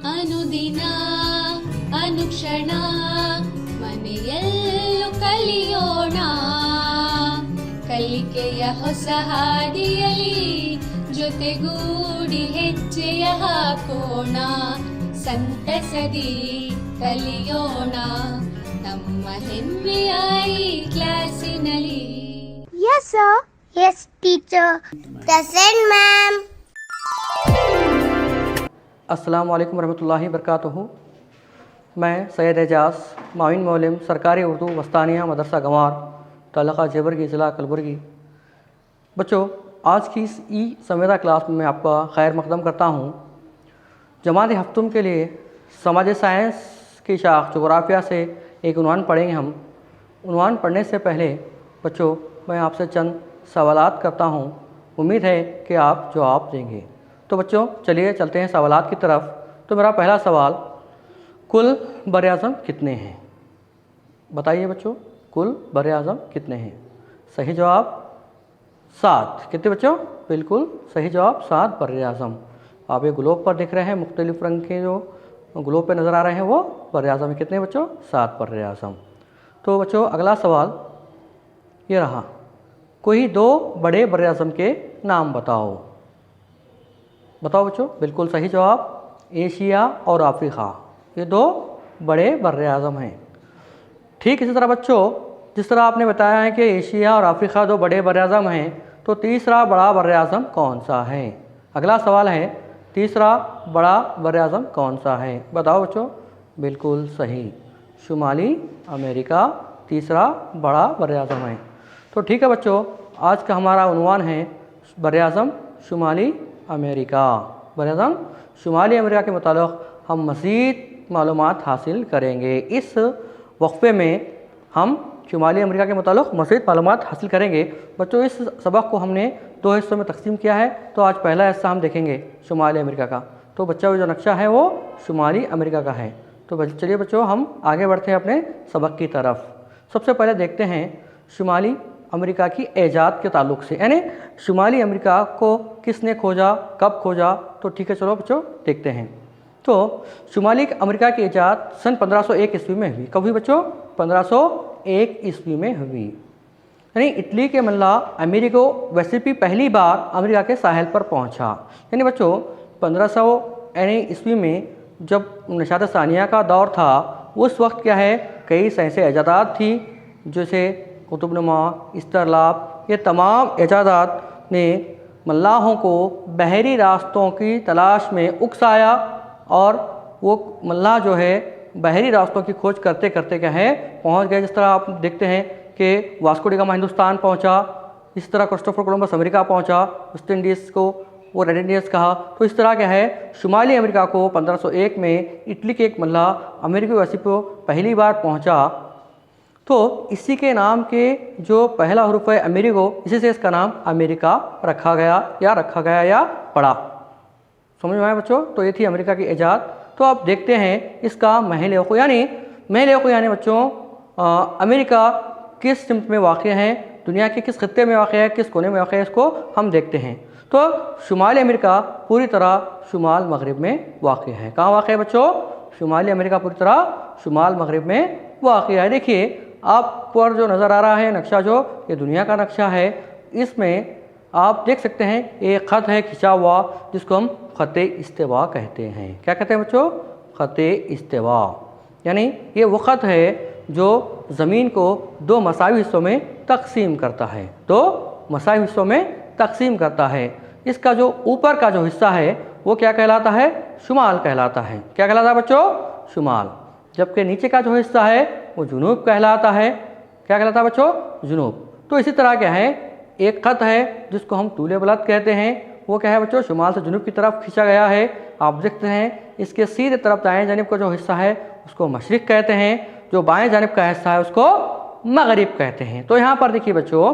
ಅನುದಿನ ಅನುಕ್ಷಣ ಮನೆಯಲ್ಲೂ ಕಲಿಯೋಣ, ಕಲಿಕೆಯ ಹೊಸ ಹಾದಿಯಲಿ ಜೊತೆಗೂಡಿ ಹೆಜ್ಜೆಯ ಹಾಕೋಣ, ಸಂತಸದಿ ಕಲಿಯೋಣ ನಮ್ಮ ಹೆಮ್ಮೆಯ ಈ ಕ್ಲಾಸಿನಲ್ಲಿ. Yes sir. Yes teacher. Present ma'am. अस्सलाम वालेकुम रहमतुल्लाहि बरकातुहू। मैं सैयद एजाज़ माविन मौलम सरकारी उर्दू वस्तानिया मदरसा गंवार तालुका जेबरगी ज़िला कलबुर्गी। बच्चों, आज की इस ई संवेदा क्लास में आपका खैर मकदम करता हूँ। जमात हफ्तुम के लिए समाज साइंस की शाख जोग्राफिया से एक उन्वान पढ़ेंगे हम। उन्वान पढ़ने से पहले बच्चों मैं आपसे चंद सवालात करता हूँ, उम्मीद है कि आप जवाब देंगे। तो बच्चों चलिए चलते हैं सवालात की तरफ। तो मेरा पहला सवाल, कुल बर-ए-आज़म कितने हैं? बताइए बच्चों, कुल बर-ए-आज़म कितने हैं? सही जवाब 7। कितने बच्चों? बिल्कुल सही जवाब 7 बर-ए-आज़म। आप ये ग्लोब पर देख रहे हैं, मुख्तलिफ रंग के जो ग्लोब पे नज़र आ रहे हैं वो बर-ए-आज़म है। कितने बच्चों? 7 बर-ए-आज़म। तो बच्चों अगला सवाल ये रहा, कोई 2 बड़े बर-ए-आज़म के नाम बताओ। बताओ बच्चों। बिल्कुल सही जवाब एशिया और अफ्रीका, ये 2 बड़े बर-ए-आज़म हैं। ठीक इसी तरह बच्चों जिस तरह आपने बताया है कि एशिया और अफ्रीका 2 बड़े बर-ए-आज़म हैं, तो तीसरा बड़ा बर-ए-आज़म कौन सा है? अगला सवाल है, तीसरा बड़ा बर-ए-आज़म कौन सा है? बताओ बच्चों। बिल्कुल सही, शुमाली अमेरिका तीसरा बड़ा बर-ए-आज़म है। तो ठीक है बच्चों, आज का हमारा उन्वान है बर-ए-आज़म शुमाली अमेरिका। बर-ए-आज़म शुमाली अमेरिका के मुतालिक हम मज़ीद मालूमात हासिल करेंगे। इस वक्फ़े में हम शुमाली अमेरिका के मुतालिक मज़ीद मालूमात हासिल करेंगे। बच्चों इस सबक को हमने 2 हिस्सों में तकसीम किया है। तो आज पहला हिस्सा हम देखेंगे शुमाली अमेरिका का। तो बच्चों जो नक्शा है वो शुमाली अमेरिका का है। तो चलिए बच्चों हम आगे बढ़ते हैं अपने सबक की तरफ। सबसे पहले देखते हैं शुमाली अमेरिका की ईजाद के ताल्लुक़ से, यानी शुमाली अमेरिका को किसने खोजा, कब खोजा। तो ठीक है चलो बच्चों देखते हैं। तो शुमाली अमेरिका की ईजाद सन 1501 ईस्वी में हुई। कब हुई बच्चों? 1501 ईस्वी में हुई। यानी इटली के मल्ला अमेरिको वेस्पी पहली बार अमेरिका के साहिल पर पहुंचा। यानी बच्चों 1500 ईस्वी में जब नशात सानिया का दौर था, उस वक्त क्या है कई साइंसी ईजादात थी, जैसे कुतुबनुमा, इस्तरलाब, ये तमाम ईजादात ने मल्लाहों को बहरी रास्तों की तलाश में उकसाया और वो मल्लाह जो है बहरी रास्तों की खोज करते करते क्या है पहुंच गए। जिस तरह आप देखते हैं कि वास्को डी गामा हिंदुस्तान पहुंचा, इस तरह क्रिस्टोफर कोलंबस अमेरिका पहुंचा, वेस्ट इंडीज़ को वो रेड इंडियंस कहा। तो इस तरह क्या है शुमाली अमेरिका को 1501 में इटली के एक मल्लाह अमेरिकी वेस्पी पहली बार पहुंचा। तो इसी के नाम के जो पहला हरूफ है अमेरिको, इसी से इसका नाम अमेरिका रखा गया या पड़ा। समझ में आया बच्चों? तो ये थी अमेरिका की ईजाद। तो आप देखते हैं इसका महल वक़ूअ यानी बच्चों अमेरिका किस सिमत में वाक़ है, दुनिया के किस खित्ते में वाक़ है, किस कोने में वाक़ है, इसको हम देखते हैं। तो शुमाली अमेरिका पूरी तरह शुमाल मगरिब में वाक़ है। कहाँ वाक़ है बच्चों? शुमाली अमेरिका पूरी तरह शुमाल मगरिब में वाक़ है। देखिए आप पर जो नज़र आ रहा है नक्शा, जो ये दुनिया का नक्शा है, इसमें आप देख सकते हैं एक ख़त है खिंचा हुआ जिसको हम ख़त-ए इस्तिवा कहते हैं। क्या कहते हैं बच्चों? ख़त-ए इस्तिवा। यानी ये वो ख़त है जो ज़मीन को 2 मसावी हिस्सों में तकसीम करता है, 2 मसावी हिस्सों में तकसीम करता है। इसका जो ऊपर का जो हिस्सा है वो क्या कहलाता है? शुमाल कहलाता है। क्या कहलाता है बच्चों? शुमाल। जबकि नीचे का जो हिस्सा है वो जुनूब कहलाता है। क्या कहलाता है बच्चों? जुनूब। तो इसी तरह क्या है एक ख़त है जिसको हम तूले बलद कहते हैं, वो क्या है बच्चों? शुमाल से जुनूब की तरफ खींचा गया है। आप देखते हैं इसके सीधे तरफ दाएं जानिब का जो हिस्सा है उसको मशरिक़ कहते हैं, जो बाएं जानिब का हिस्सा है उसको मगरिब कहते हैं। तो यहाँ पर देखिए बच्चों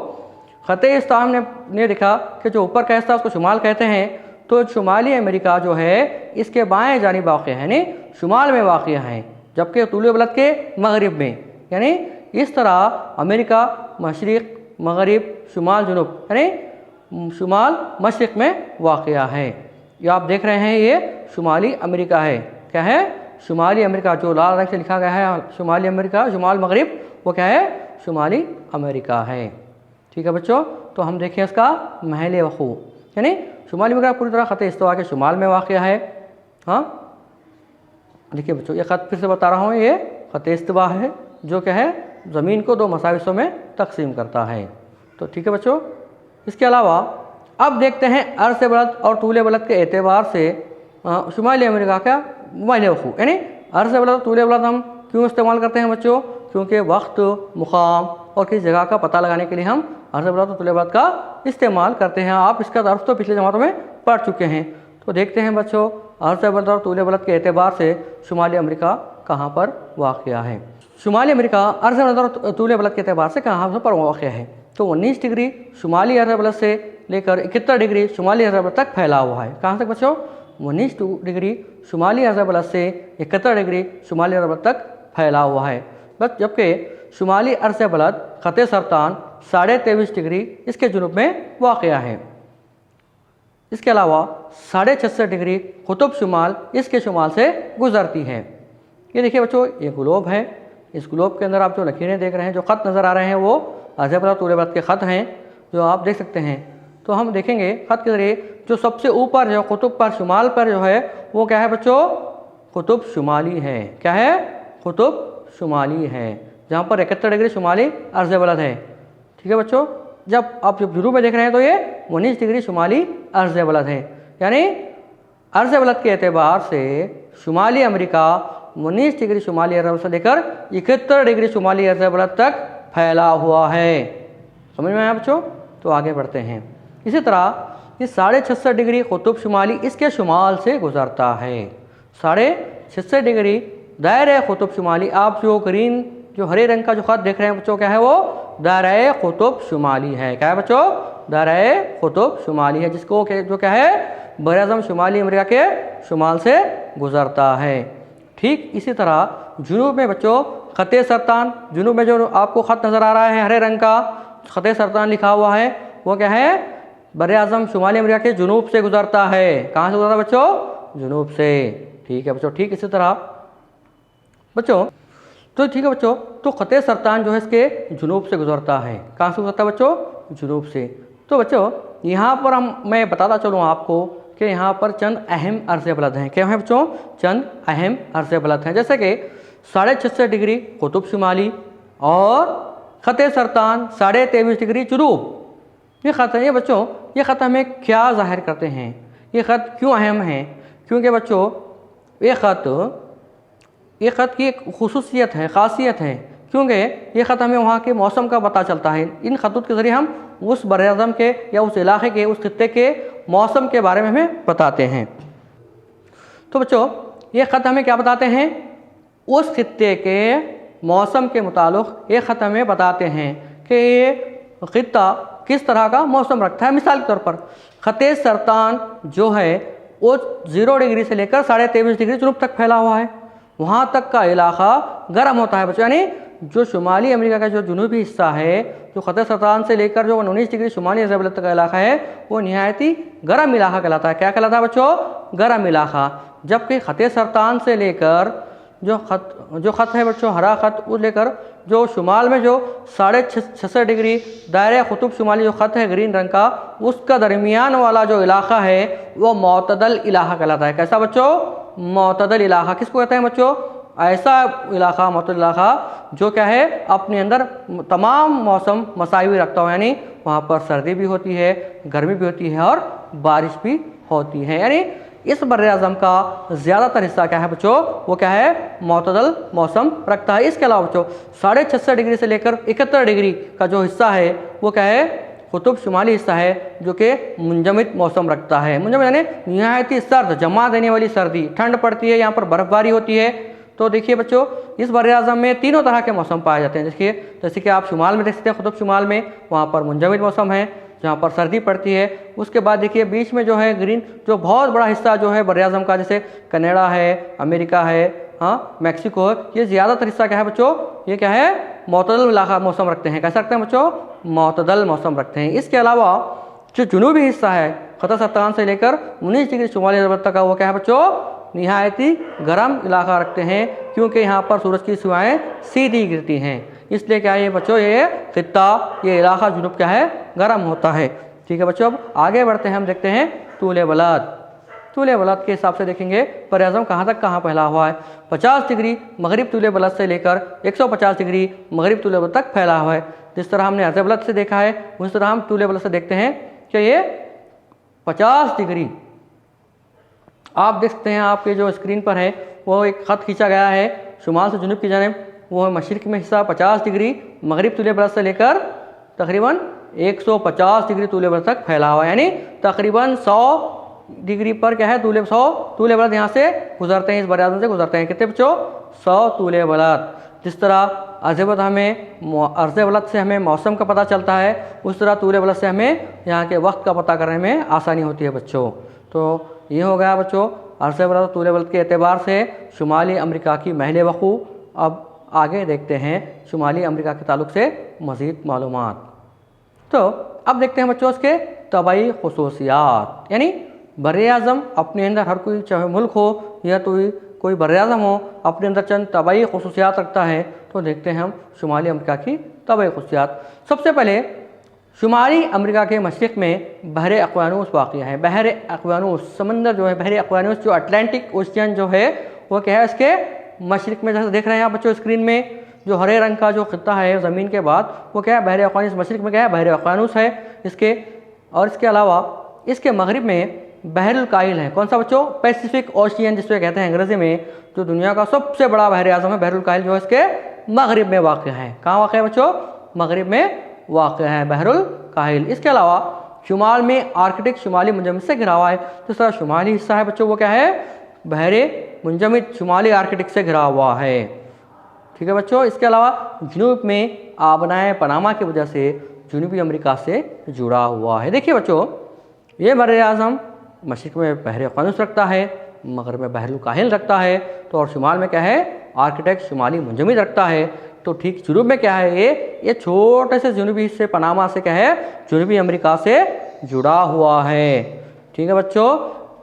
ख़त-ए इस्तिवा ने देखा कि जो ऊपर का हिस्सा उसको शुमाल कहते हैं। तो शुमाली अमेरिका जो है इसके बाएं जानिब वाक़ है, यानी शुमाल में वाक़ है, जबकि तूले बलद के मगरिब में। यानी इस तरह अमेरिका मशरिक़ मगरिब शुमाल जुनूब यानी शुमाल मशरिक़ में वाक़ है। ये आप देख रहे हैं ये शुमाली अमेरिका है। क्या है, शुमाली अमेरिका। जो लाल रंग से लिखा गया है शुमाली अमेरिका, शुमाल मगरिब, वो क्या है, शुमाली अमेरिका है। ठीक है बच्चों, तो हम देखें इसका महल वक़ू, यानी शुमाली अमेरिका पूरी तरह ख़त इस्तवा के शुमाल में वाक़ है। हाँ देखिए बच्चों, ये ख़त फिर से बता रहा हूँ, ये ख़त इस्तवा है जो क्या है, ज़मीन को 2 मसावी हिस्सों में तकसीम करता है। तो ठीक है बच्चों, इसके अलावा अब देखते हैं अर्ज़ बलद और तूल बलद के एतबार से शुमाली अमेरिका का महल वक़ू, यानी अर्ज़ बलद तूल बलद हम क्यों इस्तेमाल करते हैं बच्चों, क्योंकि वक्त, मुकाम और किसी जगह का पता लगाने के लिए हम अर्ज़ बलद और तूल बलद का इस्तेमाल करते हैं। आप इसका दर्स तो पिछले जमातों में पढ़ चुके हैं। तो देखते हैं बच्चों, अर्ज़ बलद और तूल बलद के एतबार से शुमाली अमेरिका कहाँ पर वाक़या है। शुमाली अमेरिका अर्ज़ बलद और तूल बलद के एतबार से कहाँ पर वाक़या है, तो 19 डिग्री शुमाली अर्ज़ बलद से लेकर 71 डिग्री शुमाली अर्ज़ बलद तक फैला हुआ है। कहाँ तक बच्चों, 19 डिग्री शुमाली अर्ज़ बलद से 71 डिग्री शुमाली अर्ज़ बलद तक फैला हुआ है। बस जबकि शुमाली अर्ज़ बलद ख़त सरतान 23.5 डिग्री इसके जुनूब में वाक़या है। इसके अलावा 66.5 डिग्री कुतुब शुमाल इसके शुमाल से गुजरती है। ये देखिए बच्चों, ये ग्लोब है। इस ग्लोब के अंदर आप जो लकीरें देख रहे हैं, जो ख़त नज़र आ रहे हैं, वो अर्ज़ बलद तूल बलद के ख़त हैं जो आप देख सकते हैं। तो हम देखेंगे ख़त के ज़रिए जो सबसे ऊपर जो कुतुब पर शुमाल पर जो है वो क्या है बच्चों, कुतुब शुमाली है। क्या है, कुतुब शुमाली है, जहाँ पर 71 डिग्री शुमाली अर्ज़ बलद है। ठीक है बच्चों, जब आप जब जुनूब में देख रहे हैं तो ये 19 डिग्री शुमाली अर्ज़ बलद है, यानी अर्ज़ बलद के एतबार से शुमाली अमेरिका 19 डिग्री शुमाली अर्ज़ बलद से लेकर 71 डिग्री शुमाली अर्ज़ बलद तक फैला हुआ है। समझ में आया बच्चों, तो आगे बढ़ते हैं। इसी तरह ये 66.5 डिग्री कुतुब शुमाली इसके शुमाल से गुजरता है। 66.5 डिग्री दायरे कुतुब शुमाली, आप जो ग्रीन जो हरे रंग का जो ख़त देख रहे हैं बच्चों, क्या है वो दायरे कुतुब शुमाली है। क्या है बच्चों, दायरे कुतुब शुमाली है, जिसको जो क्या है, बर-ए-आज़म शुमाली अमेरिका के शुमाल से गुजरता है। ठीक इसी तरह जुनूब में बच्चों ख़त सरतान, जुनूब में जो आपको ख़त नज़र आ रहा है हरे रंग का, ख़त सरतान लिखा हुआ है, वो क्या है, बर-ए-आज़म शुमाली अमेरिका के जुनूब से गुजरता है। कहाँ से गुजरता है बच्चों, जुनूब से। ठीक है बच्चों, ठीक इसी तरह बच्चों, तो ठीक है बच्चों, तो ख़त सरतान जो है इसके जुनूब से गुजरता है। कहाँ से गुजरता है बच्चों, जुनूब से। तो बच्चों यहाँ पर मैं बताता चलूँ आपको कि यहाँ पर चंद अहम अर्ज़ बलद हैं। क्या है बच्चों, चंद अहम अर्ज़ बलद हैं, जैसे कि 66.5 डिग्री कुतुब शुमाली और ख़त सरतान 23.5 डिग्री जुनूब। ये ख़त है, ये बच्चों ये ख़त हमें क्या ज़ाहिर करते हैं, ये ख़त क्यों अहम हैं, क्योंकि बच्चों ये ख़त की एक खुसूसियत है, ख़ासियत है, क्योंकि ये ख़त हमें वहाँ के मौसम का पता चलता है। इन ख़तूत के ज़रिए हम उस बर-ए-आज़म के या उस इलाक़े के, उस खित्ते के मौसम के बारे में हमें बताते हैं। तो बच्चों ये ख़त हमें क्या बताते हैं, उस खित्ते के मौसम के मुताल्लिक़ ये ख़त हमें बताते हैं कि ये खित्ता किस तरह का मौसम रखता है। मिसाल के तौर पर ख़त सरतान जो है वो 0 डिग्री से लेकर 23.5 डिग्री जुनूब तक फैला हुआ है। वहाँ तक का इलाका गर्म होता है बच्चों, यानी जो शुमाली अमेरिका का जो जुनूबी हिस्सा है, जो ख़त सरतान से लेकर जो 19 डिग्री शुमाली अर्ज़ बलद तक का इलाका है, वो नहायत ही गर्म इलाका कहलाता है। क्या कहलाता है बच्चों, गर्म इलाका। जबकि ख़त सरतान से लेकर जो ख़त है बच्चों, हरा ख़त, वो लेकर जो शुमाल में जो 66.5 डिग्री दायरे कुतुब शुमाली जो ख़त है ग्रीन रंग का, उसका दरमियान वाला जो इलाका है वो मोतदल इलाका कहलाता है। कैसा बच्चों, मोतदल इलाका। किसको कहते हैं बच्चों, ऐसा इलाका, मोतदल इलाका जो क्या है अपने अंदर तमाम मौसम मसावी रखता हो, यानी वहाँ पर सर्दी भी होती है, गर्मी भी होती है और बारिश भी होती है। यानी इस बर-ए-आज़म का ज़्यादातर हिस्सा क्या है बच्चों, वो क्या है, मोतदल मौसम रखता है। इसके अलावा बच्चों 66.5 डिग्री से लेकर 71 डिग्री का जो हिस्सा है वो क्या है, कुतुब शुमाली हिस्सा है, जो कि मुंजमिद मौसम रखता है। मुंजमिद यानी निहायत ही सर्द, जमा देने वाली सर्दी, ठंड पड़ती है, यहाँ पर बर्फ़बारी होती है। तो देखिए बच्चों इस बर-ए-आज़म में तीनों तरह के मौसम पाए जाते हैं। देखिए जैसे कि आप शुमाल में देख सकते हैं, कुतुब शुमाल में वहाँ पर मुंजमिद मौसम है जहाँ पर सर्दी पड़ती है। उसके बाद देखिए बीच में जो है ग्रीन, जो बहुत बड़ा हिस्सा जो है बर-ए-आज़म का, जैसे कनाडा है, अमेरिका है, हाँ मैक्सिको है, ये ज़्यादातर हिस्सा क्या है बच्चों, ये क्या है, मोतदल इलाका मौसम रखते हैं। कैसा रखते हैं बच्चों, मोतदल मौसम रखते हैं। इसके अलावा जो जुनूबी हिस्सा है ख़तर सत्तान से लेकर 19 डिग्री शुमाली अरब तक का वो क्या है बच्चों, निहायती गर्म इलाका रखते हैं, क्योंकि यहाँ पर सूरज की शुआएँ सीधी गिरती हैं। इसलिए क्या है ये बच्चों, ये खित्ता, ये इलाका जुनूब क्या है, गर्म होता है। ठीक है बच्चों, अब आगे बढ़ते हैं, हम देखते हैं तूले बलद। तूले बलद के हिसाब से देखेंगे बर आज़म कहाँ तक कहाँ फैला हुआ है। 50 डिग्री मगरिब तूले बलद से लेकर 150 डिग्री मगरिब तूले बलद तक फैला हुआ है। जिस तरह हमने अर्ज़ बलद से देखा है उस तरह हम तूले बलद से देखते हैं कि ये 50 डिग्री, आप देख सकते हैं आपके जो स्क्रीन पर है वो एक ख़त खींचा गया है शुमाल से जुनूब की जानिब, वो है मशरिक़ में हिस्सा 50 डिग्री मगरिब तूले बलद से लेकर तकरीबन 150 डिग्री तूले बलद तक फैला हुआ है, यानी तकरीबन 100 डिग्री पर क्या है तूले बलद यहाँ से गुजरते हैं, इस बर आज़म से गुजरते हैं। कितने बच्चों, 100 तूले बलद। जिस तरह अर्ज़ बलद से हमें मौसम का पता चलता है, उस तरह तूले बलद से हमें यहाँ के वक्त का पता करने में आसानी होती है बच्चों। तो ये हो गया बच्चों अर्ज़ बलद तूले बलद के एतबार से शुमाली अमरीका की महल वक़ू। अब आगे देखते हैं शुमाली अमरीका के ताल्लुक़ से मज़ीद मालूमात। तो अब देखते हैं बच्चों उसके तबाई ख़ुसूसियात, यानी बर आज़म अपने अंदर, हर कोई चाहे मुल्क हो या तो कोई बर आज़म हो, अपने अंदर चंद तबाई ख़ुसूसियात रखता है। तो देखते हैं हम शुमाली अमरीका की तबाई ख़ुसूसियात। सबसे पहले शुमाली अमरीका के मशरिक़ में बहर अक़वानूस वाक़ है। बहर अक़वानूस समंदर जो है, बहर अक़वानूस जो अटलांटिक ओशियन जो है वो क्या है, इसके मशरिक़ में, जैसे देख रहे हैं आप बच्चों स्क्रीन में, जो हरे रंग का जो खित्ता है ज़मीन के बाद वो क्या है, बहर अक़वानूस, मशरिक़ में क्या है, बहर अक़वानूस है इसके। और इसके अलावा इसके मगरिब में बहरुल काहिल है। कौन सा बच्चों, पैसिफिक ओशियन जिसको कहते हैं अंग्रेज़ी में, जो दुनिया का सबसे बड़ा बहर आज़म है, बहरुल काहिल जो है इसके मगरिब में वाक़ है। कहाँ वाक़ है बच्चों, मगरिब में वाक़ है बहरुल काहिल। इसके अलावा शुमाल में आर्कटिक शुमाली मुंजमद से घिरा हुआ है। जिस तरह शुमाली हिस्सा है बच्चों वो क्या है, बहरे मुंजमद शुमाली आर्कटिक से घिरा हुआ है। ठीक है बच्चों, इसके अलावा जनूब में आबनाए पनामा की वजह से जनूबी अमेरिका से जुड़ा हुआ है। देखिए बच्चों, ये बर आज़म मशरिक़ में बहर अक़वानूस रखता है, मगरिब में बहरुल काहिल रखता है, तो और शुमाल में क्या है, आर्कटिक शुमाली मुंजमद रखता है। तो ठीक जनूब में क्या है, ये छोटे से जनूबी हिस्से पनामा से क्या है, जनूबी अमेरिका से जुड़ा हुआ है। ठीक है बच्चों,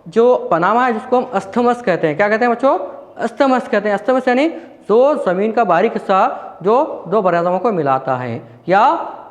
जो पनामा है जिसको हम अस्थमस कहते हैं, क्या कहते हैं बच्चों, अस्थमस कहते हैं। अस्थमस यानी जो ज़मीन का बारीक हिस्सा जो दो बर आज़मों को मिलाता है या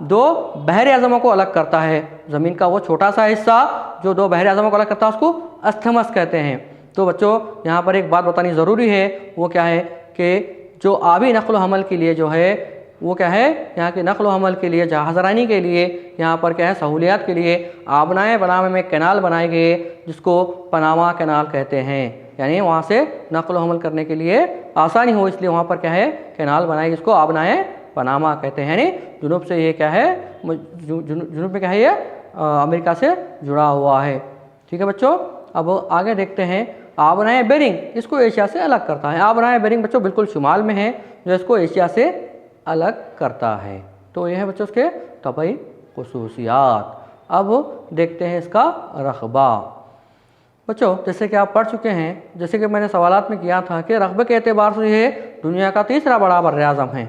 दो बहर आज़मों को अलग करता है। ज़मीन का वो छोटा सा हिस्सा जो दो बहर आज़मों को अलग करता है उसको अस्थमस कहते हैं। तो बच्चों यहाँ पर एक बात बतानी ज़रूरी है, वो क्या है कि जो आबी नक़्ल हमल के लिए जो है वो क्या है, यहाँ के नक़्ल हमल के लिए, जहाज़रानी के लिए, यहाँ पर क्या है, सहूलियात के लिए आबनाए पनामा में कैनाल बनाए गए जिसको पनामा कैनाल कहते हैं। यानी वहाँ से नक़्ल हमल करने के लिए आसानी हो, इसलिए वहाँ पर क्या है, कैनाल बनाए जिसको आबनाए पनामा कहते हैं। यानी जुनूब से ये क्या है, जुनूब में क्या है, ये अमेरिका से जुड़ा हुआ है। ठीक है बच्चों, अब आगे देखते हैं आबनाए बेरिंग, इसको एशिया से अलग करता है। आबनाए बेरिंग बच्चों बिल्कुल शुमाल में है, जो इसको एशिया से अलग करता है। तो ये है बच्चों उसके तबाई ख़ुसूसियात। अब देखते हैं इसका रक़बा। बच्चों जैसे कि आप पढ़ चुके हैं, जैसे कि मैंने सवालात में किया था कि रक़बे के एतबार से ये दुनिया का तीसरा बड़ा बर आज़म है।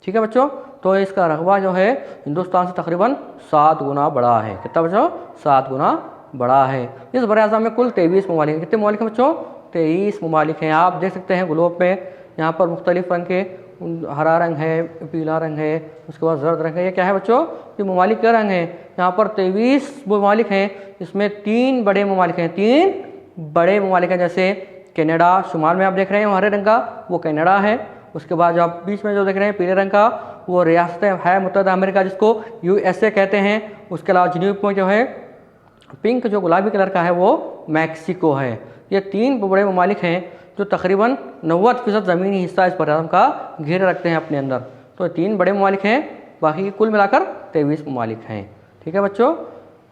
ठीक है बच्चों, तो इसका रक़बा जो है हिंदुस्तान से तकरीबन 7 गुना बड़ा है। कितना बच्चों, 7 गुना बड़ा है। इस बर आज़म में कुल 23 ममालिक हैं। कितने ममालिक हैं बच्चों, 23 ममालिक हैं। आप देख सकते हैं ग्लोब में, यहाँ पर मुख्तलिफ रंग के, हरा रंग है, पीला रंग है, उसके बाद जर्द रंग है। ये क्या है बच्चों, ये ममालिक के रंग हैं। यहाँ पर 23 ममालिक हैं, इसमें 3 बड़े ममालिक हैं। 3 बड़े ममालिक हैं, जैसे कनाडा शुमाल में आप देख रहे हैं हरे रंग का, वो कनाडा है। उसके बाद जो आप बीच में जो देख रहे हैं पीले रंग का, वो रियासत है मुत्तहिदा अमेरिका जिसको USA कहते हैं। उसके अलावा जनूब में जो है पिंक जो गुलाबी कलर का है वो मैक्सिको है। ये 3 बड़े ममालिक हैं जो तकरीबन 90% ज़मीनी हिस्सा इस बर आज़म का घेरे रखते हैं अपने अंदर। तो 3 बड़े ममालिक हैं, बाकी कुल मिलाकर 23 ममालिक हैं। ठीक है बच्चों,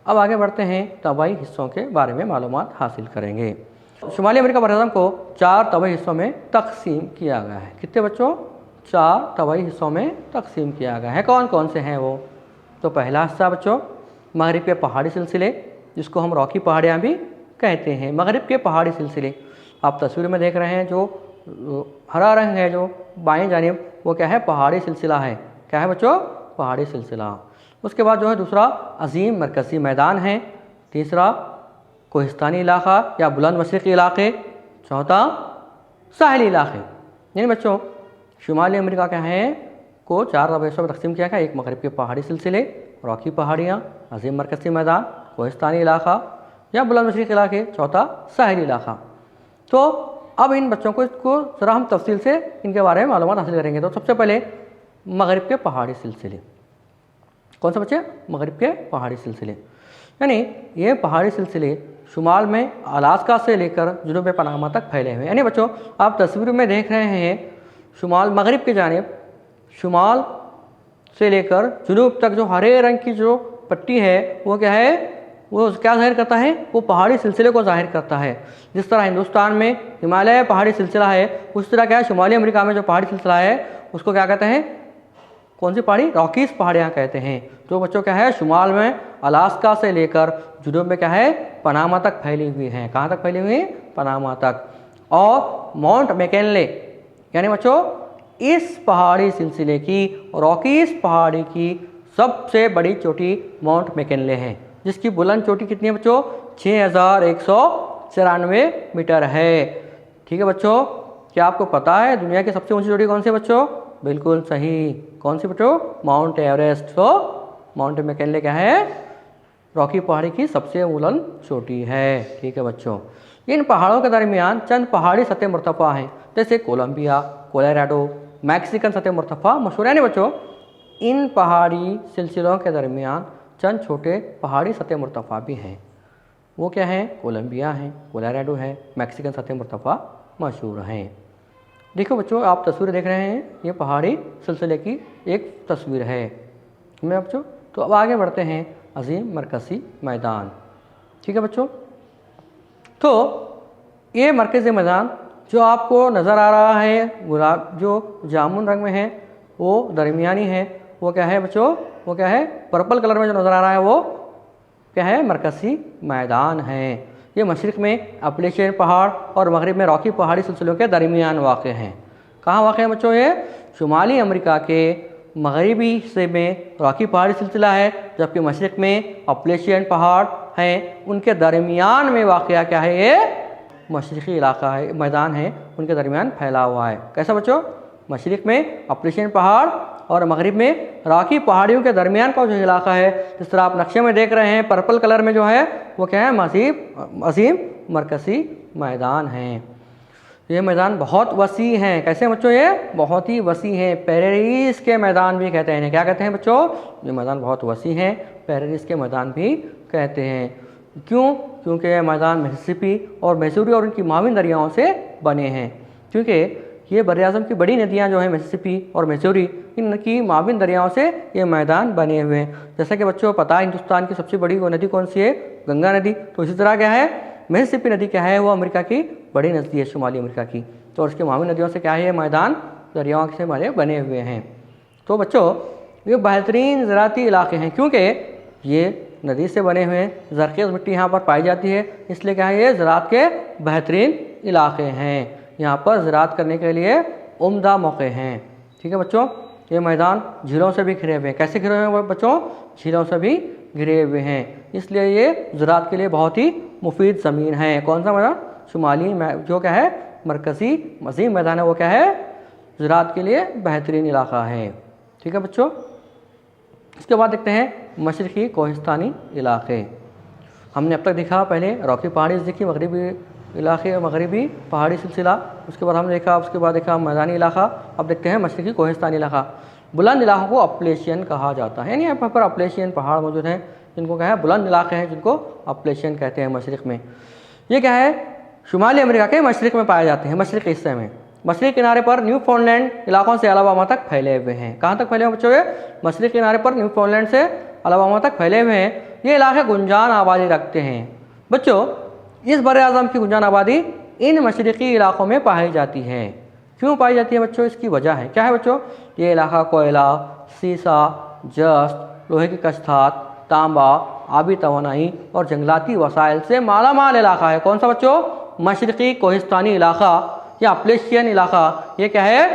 अब आगे बढ़ते हैं, तबाई हिस्सों के बारे में मालूमात हासिल करेंगे। शुमाली अमेरिका बर आज़म को 4 तबाई हिस्सों में तकसीम किया गया है। कितने बच्चों, 4 तबाई हिस्सों में तकसीम किया गया है। कौन कौन से हैं वो, तो पहला हिस्सा बच्चों मगरिब के पहाड़ी सिलसिले, जिसको हम रॉकी पहाड़ियाँ भी कहते हैं। मगरिब के पहाड़ी सिलसिले आप तस्वीर में देख रहे हैं, जो हरा रंग है जो बाएं जानिब, वो क्या है, पहाड़ी सिलसिला है। क्या है बच्चों, पहाड़ी सिलसिला। उसके बाद जो है दूसरा अजीम मरकज़ी मैदान है। तीसरा कोहिस्तानी इलाका या बुलंद मशरक़ी इलाके, चौथा साहली इलाके। यानी बच्चों शुमाली अमेरिका क्या है को 4 हिस्सों में तकसीम किया गया। एक मगरब के पहाड़ी सिलसिले, रॉकी पहाड़ियाँ, अजीम मरकज़ी मैदान, कोहिस्तानी इलाका या बुलंद मशरक़ी इलाके, चौथा साहली इलाका। तो अब इन बच्चों को इसको ज़रा हम तफसील से इनके बारे में मालूमात हासिल करेंगे। तो सबसे पहले मगरब के पहाड़ी सिलसिले। कौन सा बच्चे? मगरब के पहाड़ी सिलसिले। यानी ये पहाड़ी सिलसिले शुमाल में अलास्का से लेकर जुनूब पनामा तक फैले हुए। यानी बच्चों आप तस्वीर में देख रहे हैं शुमाल मगरब की जानिब शुमाल से लेकर जुनूब तक जो हरे रंग की जो पट्टी है वो क्या है, वो क्या जाहिर करता है? वो पहाड़ी सिलसिले को जाहिर करता है। जिस तरह हिंदुस्तान में हिमालय पहाड़ी सिलसिला है, उस तरह क्या है शुमाली अमेरिका में जो पहाड़ी सिलसिला है उसको क्या कहते हैं? कौन सी पहाड़ी? रॉकीज़ पहाड़ियाँ कहते हैं। जो बच्चों क्या है शुमाल में अलास्का से लेकर जुनूब में क्या है पनामा तक फैली हुई हैं। कहाँ तक फैली हुई? पनामा तक। और माउंट मैकिनले यानी बच्चों इस पहाड़ी सिलसिले की रॉकीज़ पहाड़ी की सबसे बड़ी चोटी माउंट मैकिनले है, जिसकी बुलंद चोटी कितनी है बच्चों? 6194 मीटर है। ठीक है बच्चों, क्या आपको पता है दुनिया की सबसे ऊंची चोटी कौन सी है बच्चों? बिल्कुल सही, कौन सी बच्चों? Mount Everest. तो माउंट मैकिनले क्या है? रॉकी पहाड़ी की सबसे बुलंद चोटी है। ठीक है बच्चों, इन पहाड़ों के दरमियान चंद पहाड़ी सतह मुर्तफ़ा हैं, जैसे कोलंबिया, कोलोराडो, मैक्सिकन सतह मुर्तफ़ा मशहूर है। बच्चों इन पहाड़ी सिलसिलों के दरमियान चंद छोटे पहाड़ी सतह मुर्तफ़ा भी हैं। वो क्या हैं? कोलंबिया हैं, कोलोराडो है, मैक्सिकन सतह मुर्तफ़ा मशहूर हैं। देखो बच्चों आप तस्वीर देख रहे हैं, ये पहाड़ी सिलसिले की एक तस्वीर है मैं बच्चों। तो अब आगे बढ़ते हैं अजीम मरकज़ी मैदान। ठीक है बच्चों, तो ये मरकज़ी मैदान जो आपको नज़र आ रहा है गुलाब जो जामुन रंग में है वो दरमियानी है, वो क्या है बच्चों? वो क्या है? पर्पल कलर में जो नज़र आ रहा है वो क्या है? मरकज़ी मैदान है। ये मशरिक़ में अपलेशियन पहाड़ और मगरिब में रॉकी पहाड़ी सिलसिलों के दरमियान वाक़ हैं। कहाँ वाक़ है बच्चों? ये शुमाली अमेरिका के मगरिबी हिस्से में रॉकी पहाड़ी सिलसिला है, जबकि मशरिक़ में अपलेशियन पहाड़ हैं, उनके दरमियान में वाक़या क्या है? ये मशरिक़ी इलाका है, मैदान है, उनके दरमियान फैला हुआ है। कैसा बच्चों? मशरिक़ में अपलेशियन पहाड़ और मगरिब में रॉकी पहाड़ियों के दरमियान का जो इलाका है, जिस तरह आप नक्शे में देख रहे हैं पर्पल कलर में जो है वो क्या है? अजीम मरकज़ी मैदान है। ये मैदान बहुत वसी हैं। कैसे बच्चों? ये बहुत ही वसी हैं, पेरेरीज के मैदान भी कहते हैं। क्या कहते हैं बच्चों? ये मैदान बहुत वसी हैं, पेरेरीज के मैदान भी कहते हैं। क्यों? क्योंकि ये मैदान मिसिसिपी और मिसूरी और उनकी माविन दरियाओं से बने हैं। क्योंकि ये बर-ए-आज़म की बड़ी नदियाँ जो हैं मिसिसिपी और मिसूरी, इनकी माविन दरियाओं से ये मैदान बने हुए हैं। जैसा कि बच्चों पता है हिंदुस्तान की सबसे बड़ी वो नदी कौन सी है? गंगा नदी। तो इसी तरह क्या है मिसिसिपी नदी क्या है? वो अमेरिका की बड़ी नदी है, शुमाली अमेरिका की। तो उसकी माविन नदियों से क्या है? ये मैदान दरियाओं से बने हुए हैं। तो बच्चों ये बेहतरीन ज़राती इलाके हैं, क्योंकि ये नदी से बने हुए हैं, ज़रख़ेज़ मिट्टी यहाँ पर पाई जाती है, इसलिए क्या है? ये ज़राअत के बेहतरीन इलाके हैं। यहाँ पर ज़राअत करने के लिए उम्दा मौके हैं। ठीक है बच्चों, ये मैदान झीलों से भी घिरे हुए हैं। कैसे घिरे हुए हैं बच्चों? झीलों से भी घिरे हुए हैं, इसलिए ये ज़राअत के लिए बहुत ही मुफीद ज़मीन है। कौन सा मैदान? शुमाली जो क्या है मरकज़ी अज़ीम मैदान है, वो क्या है? ज़राअत के लिए बेहतरीन इलाका है। ठीक है बच्चों, इसके बाद देखते हैं मशरिक़ी कोहिस्तानी इलाके। हमने अब तक देखा पहले रॉकी पहाड़ी देखी, मगरिबी इलाके मगरिबी पहाड़ी सिलसिला, उसके बाद हमने देखा, उसके बाद देखा मैदानी इलाका। अब देखते हैं मशरिक़ी कोहिस्तानी इलाका। बुलंद इलाकों को अपलेशियन कहा जाता है, यानी यहाँ पर अपलेशियन पहाड़ मौजूद हैं जिनको क्या है? बुलंद इलाके हैं, जिनको अपलेशियन कहते हैं मशरिक़ में। ये क्या है? शुमाली अमेरिका के मशरिक़ में पाए जाते हैं, मशरिक़ हिस्से में। मशरिक़ किनारे पर न्यूफाउंडलैंड इलाकों से अलाबामा तक फैले हुए हैं। कहाँ तक फैले हुए बच्चों? ये मशरिक़ किनारे पर न्यूफाउंडलैंड से अलाबामा तक फैले हुए हैं। ये इलाके गुंजान आबादी रखते हैं। बच्चों इस बर-ए-आज़म की गुंजान आबादी इन मशरिक़ी इलाकों में पाई जाती है। क्यों पाई जाती है बच्चों? इसकी वजह है। क्या है बच्चों? ये इलाका कोयला, सीसा, जस्त, लोहे की कश्तात, तांबा, आबी तवानाई और जंगलाती वसाइल से मालामाल इलाका है। कौन सा बच्चों? मशरिक़ी कोहिस्तानी इलाका या अपलेशियन इलाका। ये क्या है?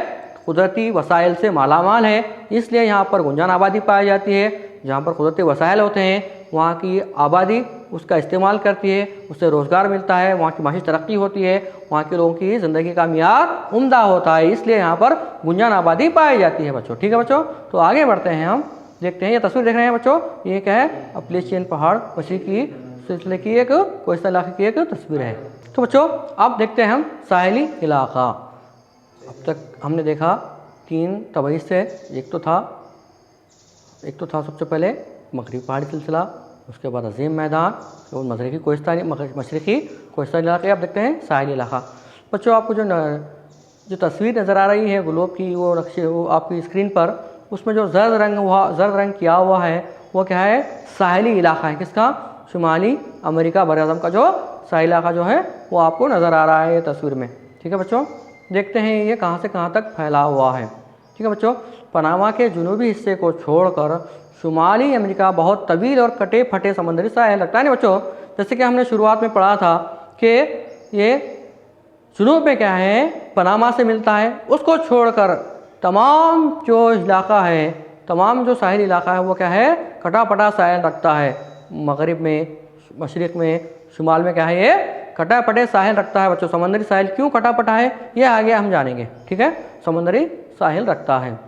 कुदरती वसाइल से मालामाल है, इसलिए यहाँ पर गुंजान आबादी पाई जाती है। जहाँ पर कुदरती वसाइल होते हैं वहाँ की आबादी उसका इस्तेमाल करती है, उससे रोज़गार मिलता है, वहाँ की माशी तरक्की होती है, वहाँ के लोगों की ज़िंदगी का मियार उम्दा होता है, इसलिए यहाँ पर गुंजान आबादी पाई जाती है बच्चों। ठीक है बच्चों, तो आगे बढ़ते हैं, हम देखते हैं ये तस्वीर देख रहे हैं बच्चों, ये क्या है, अपलेशियन पहाड़ मशरक़ी सिलसिले की एक कोस्टल इलाके की एक तस्वीर है। तो बच्चों अब देखते हैं हम साहिली इलाका। अब तक हमने देखा 3 तबाही हिस्से, एक तो था सबसे पहले मगरबी पहाड़ी सिलसिला, उसके बाद अजीम मैदान और मशरक़ी कोस्टल इलाके। अब देखते हैं साहिली इलाका। बच्चों आपको जो तस्वीर नज़र आ रही है ग्लोब की, वो नक्शे वो आपकी स्क्रीन पर, उसमें जो जर्द रंग किया हुआ है वो क्या है, साहिली इलाका है। किसका, शुमाली अमेरिका बरआज़म का जो साहिली इलाका जो है वो आपको नज़र आ रहा है ये तस्वीर में। ठीक है बच्चों, देखते हैं ये कहाँ से कहाँ तक फैला हुआ है। ठीक है बच्चों, पनामा के जुनूबी हिस्से को छोड़कर शुमाली अमेरिका बहुत तवील और कटे फटे समुद्री साहिल रखता है ना बच्चों। जैसे कि हमने शुरुआत में पढ़ा था कि ये जुनूब में क्या है, पनामा से मिलता है, उसको छोड़कर तमाम जो इलाका है, तमाम जो साहिल इलाका है वो क्या है, कटा पटा साहिल रखता है। मगरिब में, मशरिक़ में, शुमाल में क्या है, ये कटा पटे साहिल रखता है बच्चों। समुद्री साहिल क्यों कटा पटा है ये आगे हम जानेंगे। ठीक है, समुद्री साहिल रखता है।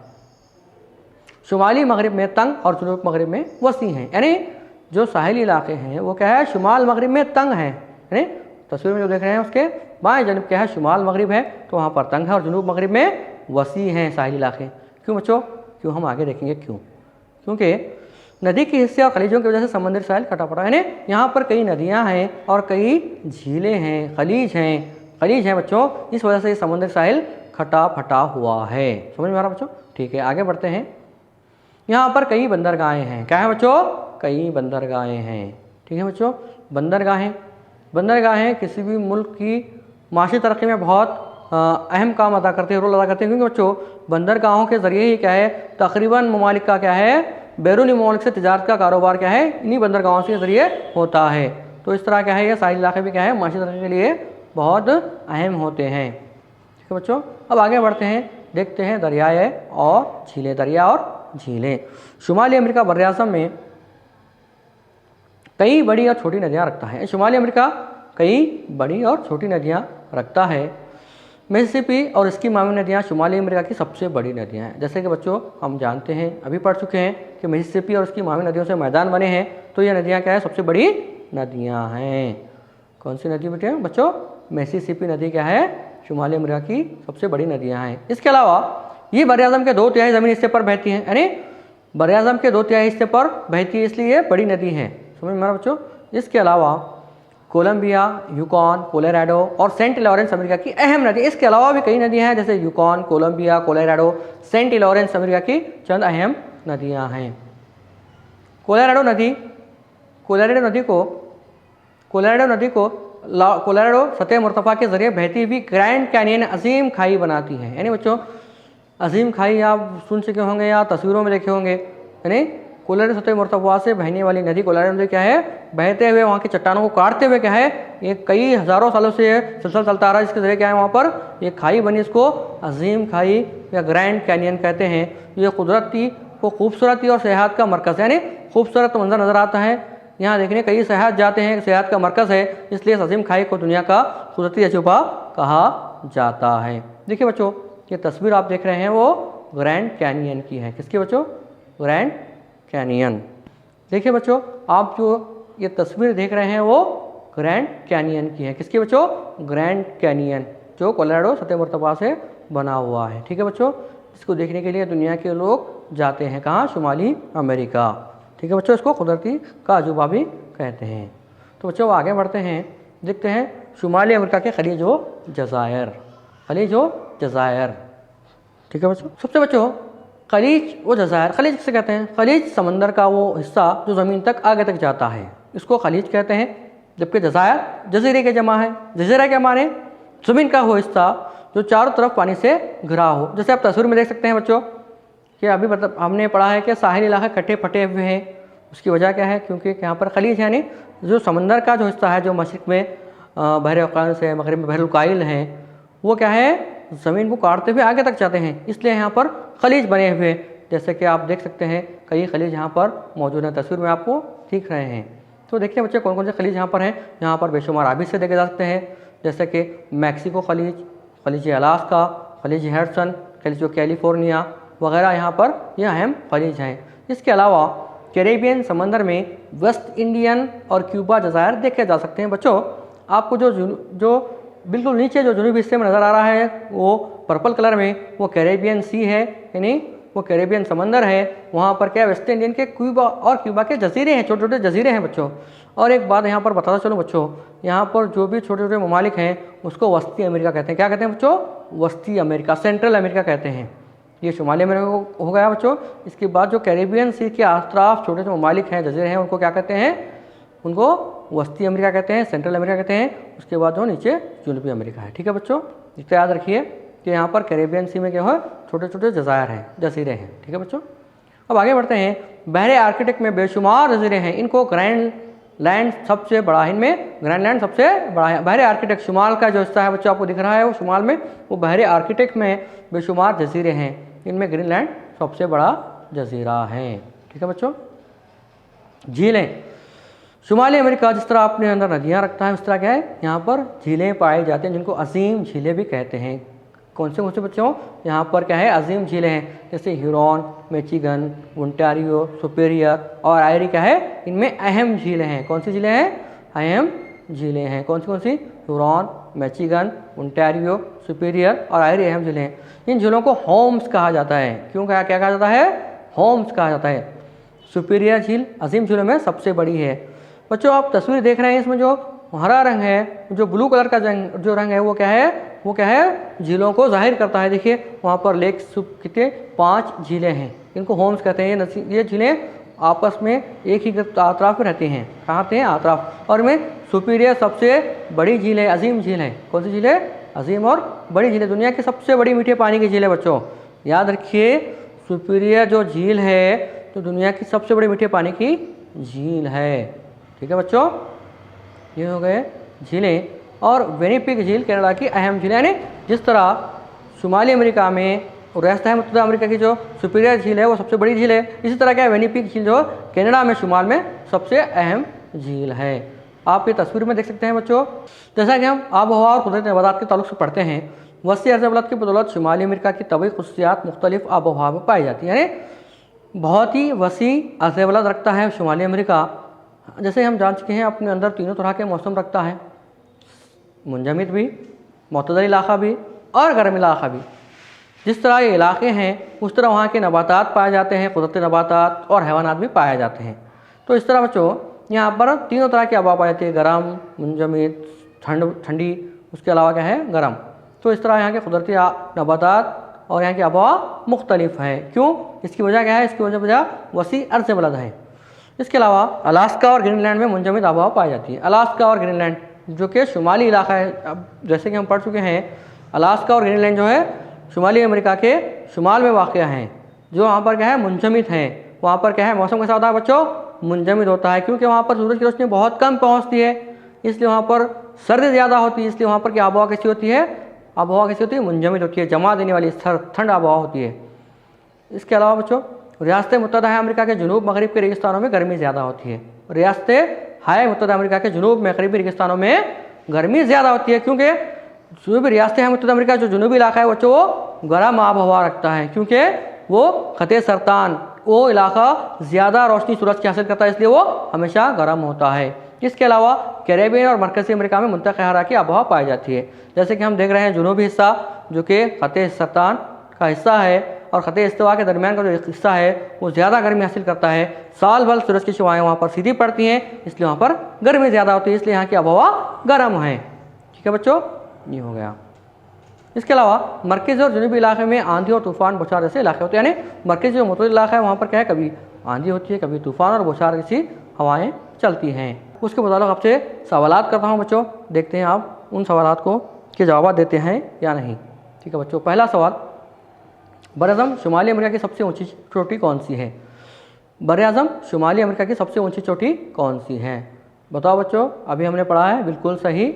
शुमाली मगरिब में तंग और जनूब मगरिब में वसी हैं, यानी जो साहिली इलाके हैं वो क्या है, शुमाल मगरिब में तंग हैं, यानी तस्वीर में जो देख रहे हैं उसके बाएं जनब क्या है, शुमाल मगरिब है, तो वहाँ पर तंग है, और जनूब मगरिब में वसी हैं साहिली इलाके। क्यों बच्चों, क्यों, हम आगे देखेंगे क्यों। क्योंकि नदी के हिस्से और खलीजों की वजह से समुद्री साहिल कटा पड़ा है, यानी यहाँ पर कई नदियाँ हैं और कई झीलें हैं, खलीज हैं बच्चों, इस वजह से समुद्री साहिल खटा फटा हुआ है। समझ में आ रहा बच्चों। ठीक है, आगे बढ़ते हैं। यहाँ पर कई बंदरगाहें हैं। क्या है बच्चों, कई बंदरगाहें हैं। ठीक है बच्चों, बंदरगाहें किसी भी मुल्क की माशी तरक्की में बहुत अहम काम अदा करते हैं, रोल अदा करते हैं, क्योंकि बच्चों बंदरगाहों के ज़रिए ही क्या है, तकरीबन ममालिक का क्या है, बैरूनी ममालिक से तिजारत का कारोबार क्या है, इन्हीं बंदरगाहों के ज़रिए होता है। तो इस तरह क्या है, ये साहिल इलाके भी क्या है, माशी तरक्की के लिए बहुत अहम होते हैं। ठीक है बच्चों, अब आगे बढ़ते हैं, देखते हैं दरियाएँ और झीलें, दरिया और झीलें। शुमाली अमेरिका बरआज़म में कई बड़ी और छोटी नदियाँ रखता है। शुमाली अमेरिका कई बड़ी और छोटी नदियाँ रखता है। मिसिसिपी और इसकी मामी नदियाँ शुमाली अमेरिका की सबसे बड़ी नदियाँ हैं। जैसे कि बच्चों हम जानते हैं, अभी पढ़ चुके हैं कि मिसिसिपी और इसकी मामी नदियों से मैदान बने हैं, तो ये नदियाँ क्या है, सबसे बड़ी नदियाँ हैं। कौन सी नदी बेटे बच्चों, मिसिसिपी नदी क्या है, शुमाली अमेरिका की सबसे बड़ी नदियाँ हैं। इसके अलावा ये बरआज़म के 2/3 ज़मीनी हिस्से पर बहती हैं, यानी बरआज़म के 2/3 हिस्से पर बहती है, इसलिए बड़ी नदी है। समझ में आ रहा बच्चों। इसके अलावा कोलंबिया, यूकॉन, कोलोराडो और सेंट लॉरेंस अमेरिका की अहम नदी। इसके अलावा भी कई नदियां हैं, जैसे Yukon, Columbia, Colorado, Saint Lawrence America की चंद अहम नदियां हैं। कोलोराडो सतह मुर्तफा के जरिए बहती हुई ग्रैंड कैनियन अजीम खाई बनाती है। यानी बच्चों अजीम खाई आप सुन चुके होंगे या तस्वीरों में देखे होंगे, यानी कोलोराडो सतह मुर्तफा से बहने वाली नदी कोलोराडो नदी क्या है, बहते हुए वहाँ की चट्टानों को काटते हुए क्या है, ये कई हज़ारों सालों से सिलसिला चलता आ रहा है, जिसके जरिए क्या है वहाँ पर ये खाई बनी, इसको अजीम खाई या ग्रैंड कैनियन कहते हैं। ये कुदरती को खूबसूरती और सेहत का मरकज़ है, यानी खूबसूरत मंजर नज़र आता है, यहाँ देखने कई सयाहत जाते हैं, सेहत का मरकज़ है, इसलिए इस अजीम खाई को दुनिया का कुदरती अजूबा कहा जाता है। देखिए बच्चों ये तस्वीर आप देख रहे हैं वो ग्रैंड कैनियन की है। किसकी बच्चों, ग्रैंड कैनियन। देखिए बच्चों आप जो ये तस्वीर देख रहे हैं वो ग्रैंड कैनियन की है। किसकी बच्चों, ग्रैंड कैनियन, जो कोलोराडो सतह मुर्तफा से बना हुआ है। ठीक है बच्चों, इसको देखने के लिए दुनिया के लोग जाते हैं कहाँ, शुमाली अमेरिका। ठीक है बच्चों, इसको कुदरती का अजूबा भी कहते हैं। तो बच्चों आगे बढ़ते हैं, देखते हैं शुमाली अमेरिका के खलीज व जज़ायर, खलीज व जज़ायर। ठीक है बच्चों, सबसे बच्चों खलीज व जज़ायर, खलीज किसे कहते हैं, खलीज समंदर का वो हिस्सा जो ज़मीन तक आगे तक जाता है, इसको खलीज कहते हैं। जबकि जज़ायर जजीरे के जमा है। जजीरा के माने ज़मीन का वो हिस्सा जो चारों तरफ पानी से घिरा हो। जैसे आप तस्वीर में देख सकते हैं बच्चों कि अभी मतलब हमने पढ़ा है कि साहिल इलाके कटे फटे हुए हैं। उसकी वजह क्या है, क्योंकि यहाँ पर खलीज यानी जो समंदर का जो हिस्सा है, जो मशरिक़ में बहर अफ़गानिस्तान है, मगरिब में बहरुल है, वो क्या है ज़मीन को काटते हुए आगे तक जाते हैं, इसलिए यहाँ पर खलीज बने हुए। जैसे कि आप देख सकते हैं कई खलीज यहाँ पर मौजूद हैं, तस्वीर में आपको दिख रहे हैं। तो देखिए बच्चे कौन कौन से खलीज यहाँ पर हैं। यहाँ पर बेशुमार आबिद से देखे जा सकते हैं, जैसे कि मैक्सिको खलीज, खलीज अलास्का, खलीज हडसन, खलीज कैलिफोर्निया वगैरह यहाँ पर यह अहम खलीज हैं। इसके अलावा कैरेबियन समंदर में वेस्ट इंडियन और क्यूबा जज़ायर देखे जा सकते हैं। बच्चों आपको जो बिल्कुल नीचे जो जुनूबी हिस्से में नज़र आ रहा है वो पर्पल कलर में, वो कैरेबियन सी है, यानी वो कैरेबियन समंदर है। वहाँ पर क्या वेस्ट इंडियन के क्यूबा के जजीरे हैं, छोटे छोटे जजीरे हैं बच्चों। और एक बात यहाँ पर बताता चलो बच्चों, यहाँ पर जो भी छोटे छोटे ममालिक हैं उसको वस्ती अमेरिका कहते हैं। क्या कहते हैं बच्चों? वस्ती अमेरिका, सेंट्रल अमेरिका कहते हैं। ये शुमाली अमेरिका हो गया बच्चों। इसके बाद जो कैरेबियन सी के आसपास छोटे छोटे ममालिक हैं, जजीरे हैं, उनको क्या कहते हैं? उनको वस्ती अमेरिका कहते हैं, सेंट्रल अमेरिका कहते हैं। उसके बाद जो नीचे जुनूबी अमेरिका है। ठीक है बच्चों, इसको याद रखिए कि यहाँ पर कैरेबियन सी में क्या है, छोटे छोटे जज़ायर हैं, जजीरे हैं। ठीक है बच्चों, अब आगे बढ़ते हैं। बहरे आर्कटिक में बेशुमार जजीरे हैं, इनको ग्रैंड लैंड सबसे बड़ा है, इनमें ग्रैंडलैंड सबसे बड़ा है। बहरे आर्कटिक शुमाल का जो हिस्सा है बच्चों आपको दिख रहा है, वो शुमाल में वो बहरे आर्कटिक में बेशुमार जजीरे हैं, इनमें ग्रीनलैंड सबसे बड़ा जजीरा है। ठीक है बच्चों, झीलें, शुमाली अमेरिका जिस तरह अपने अंदर नदियाँ रखता है उस तरह क्या है, यहाँ पर झीलें पाई जाती हैं, जिनको अजीम झीलें भी कहते हैं। कौन से बच्चों? यहाँ पर क्या है, अजीम झीलें हैं, जैसे ह्यूरॉन, मिचिगन, ओंटारियो, सुपीरियर और आयरी क्या है, इनमें अहम झीलें हैं। कौन सी झीलें हैं? अहम झीलें हैं। कौन सी? ह्यूरॉन, मिचिगन, ओंटारियो, सुपीरियर और आयरी अहम झीलें हैं। इन झीलों को होम्स कहा जाता है। क्यों क्या कहा जाता है? होम्स कहा जाता है। सुपीरियर झील अजीम झीलों में सबसे बड़ी है। बच्चों आप तस्वीर देख रहे हैं, इसमें जो हरा रंग है, जो ब्लू कलर का जो रंग है, वो क्या है, झीलों को जाहिर करता है। देखिए वहाँ पर लेक कितने 5 झीलें हैं, इनको होम्स कहते हैं। ये झीलें आपस में एक ही अतराफ में रहती हैं। कहाँ पे हैं? अतराफ। और में सुपीरियर सबसे बड़ी झील है, अजीम झील है। कौन सी झील है? अजीम और बड़ी झील है, दुनिया की सबसे बड़ी मीठे पानी की झील है। बच्चों याद रखिए, सुपीरियर जो झील है तो दुनिया की सबसे बड़ी मीठे पानी की झील है। ठीक है बच्चों, ये हो गए झीलें। और विनिपेग झील कनाडा की अहम झील है, यानी जिस तरह शुमाली अमेरिका में और राजस्थान उत्तर अमेरिका की जो सुपीरियर झील है वो सबसे बड़ी झील है, इसी तरह क्या विनिपेग झील जो कनाडा में शुमाल में सबसे अहम झील है। आप ये तस्वीर में देख सकते हैं बच्चों। जैसा कि हम आबोहवा और कुदरती नबातात के ताल्लुक से पढ़ते हैं, वसी अर्ज़ की बदौलत शुमाली अमेरिका की तबी खुसूसियात मुख्तलिफ आबोहवा में पाई जाती है, यानी बहुत ही वसी अर्ज़ रखता है शुमाली अमेरिका। जैसे हम जान चुके हैं अपने अंदर तीनों तरह के मौसम रखता है, मुंजमिद भी, मुतदल इलाका भी और गर्म इलाका भी। जिस तरह ये इलाके हैं उस तरह वहाँ के नबातात पाए जाते हैं, कुदरती नबातात और हैवानात भी पाए जाते हैं। तो इस तरह बच्चों यहाँ पर तीनों तरह की आबोहवा पाई जाती है, गर्म, मुंजमिद, ठंडी, उसके अलावा क्या है, गर्म। तो इस तरह यहाँ के कुदरती नबातात और यहाँ की आबोहवा मुख्तलिफ है। क्यों? इसकी वजह क्या है? इसकी वजह वसी अर्ज़ बलद है। इसके अलावा अलास्का और ग्रीनलैंड में मुंजमिद आबोहवा पाई जाती है। अलास्का और ग्रीनलैंड जो कि शुमाली इलाका है, अब जैसे कि हम पढ़ चुके हैं, अलास्का और ग्रीनलैंड जो है शुमाली अमेरिका के शुमाल में वाक़ हैं, जो वहाँ पर क्या है, मुंजमिद हैं। वहाँ पर क्या है, मौसम कैसा होता है बच्चों? मुंजमिद होता है, क्योंकि वहाँ पर सूरज की रोशनी बहुत कम पहुँचती है, इसलिए वहाँ पर सर्दी ज़्यादा होती है। इसलिए वहाँ पर की आबोहवा कैसी होती है? आबोहवा कैसी होती है? मुंजमिद होती है, जमा देने वाली ठंड आबोहवा होती है। इसके अलावा बच्चों रियासत मुत्तहदा अमेरिका के जुनूब मगरिब के रेगिस्तानों में गर्मी ज़्यादा होती है। रियासत हाय मुत्तहदा अमेरिका के जुनूब मगरिबी रेगिस्तानों में गर्मी ज़्यादा होती है, क्योंकि जुनूबी रियासत है मुत्तहदा अमेरिका जो जुनूबी इलाका है बच्चों वो गर्म आबोहवा रखता है, क्योंकि वो ख़ते सरतान वो इलाका ज़्यादा रोशनी सूरज की हासिल करता है, इसलिए वो हमेशा गर्म होता है। इसके अलावा कैरेबियन और मरकज़ी अमेरिका में मुंतखब की आबोहवा पाई जाती है। जैसे कि हम देख रहे हैं जुनूबी हिस्सा जो कि ख़ते सरतान का हिस्सा है और ख़ते इस्तिवा के दरमियान का जो हिस्सा है वो ज़्यादा गर्मी हासिल करता है। साल भर सूरज की शुआएँ वहाँ पर सीधी पड़ती हैं, इसलिए वहाँ पर गर्मी ज़्यादा होती है, इसलिए यहाँ की आबोहवा गर्म है। ठीक है बच्चों, ये हो गया। इसके अलावा मरकज़ी और जुनूबी इलाके में आंधी और तूफ़ान बौछार जैसे इलाके होते हैं, यानी मरकज़ी जो मुतवल्लिल इलाका है वहाँ पर क्या है, कभी आंधी होती है, कभी तूफ़ान और बौछार जैसी हवाएँ चलती हैं। उसके मुताबिक आपसे सवालात करता हूँ बच्चों, देखते हैं आप उन सवालात को के जवाब देते हैं या नहीं। ठीक है बच्चों, पहला सवाल, बर-ए-आज़म शुमाली अमेरिका की सबसे ऊंची चोटी कौन सी है? बर-ए-आज़म शुमाली अमेरिका की सबसे ऊंची चोटी कौन सी है? बताओ बच्चों, अभी हमने पढ़ा है बिल्कुल सही।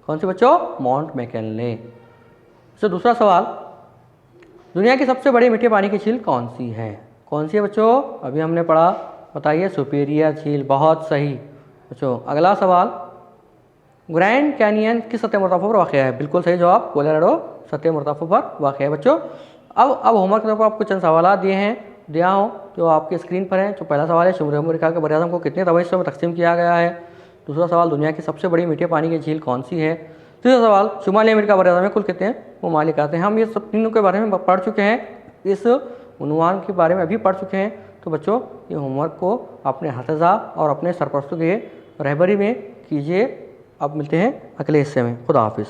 कौन सी बच्चों? Mount McKinley. तो दूसरा सवाल, दुनिया की सबसे बड़ी मीठे पानी की झील कौन सी है? कौन सी है बच्चों? अभी हमने पढ़ा, बताइए। सुपीरियर झील, बहुत सही। बच्चों अगला सवाल, ग्रैंड कैनियन किस सत्य मरतबा पर वाक़ है? बिल्कुल सही जवाब, कोलोराडो सत्य मरतबा पर वाक़ है। बच्चों अब होमवर्क के तौर पर आपको चंद सवाल दिया हो जो आपकी स्क्रीन पर हैं। जो पहला सवाल है, शुमार रेखा के बरआज़म को कितने तबाही हिस्सों में तकसीम किया गया है? दूसरा सवाल, दुनिया की सबसे बड़ी मीठे पानी की झील कौन सी है? तीसरा सवाल, शुमाली अमेरिका बरआज़म में कुल कितने ममालिक आते हैं? हम ये सब तीनों के बारे में पढ़ चुके हैं, इस उन्वान के बारे में अभी पढ़ चुके हैं। तो बच्चों ये होमवर्क को अपने हाफ़िज़ा और अपने सरपरस्तों के रहबरी में कीजिए। अब मिलते हैं अगले हिस्से में। खुदा हाफिज़।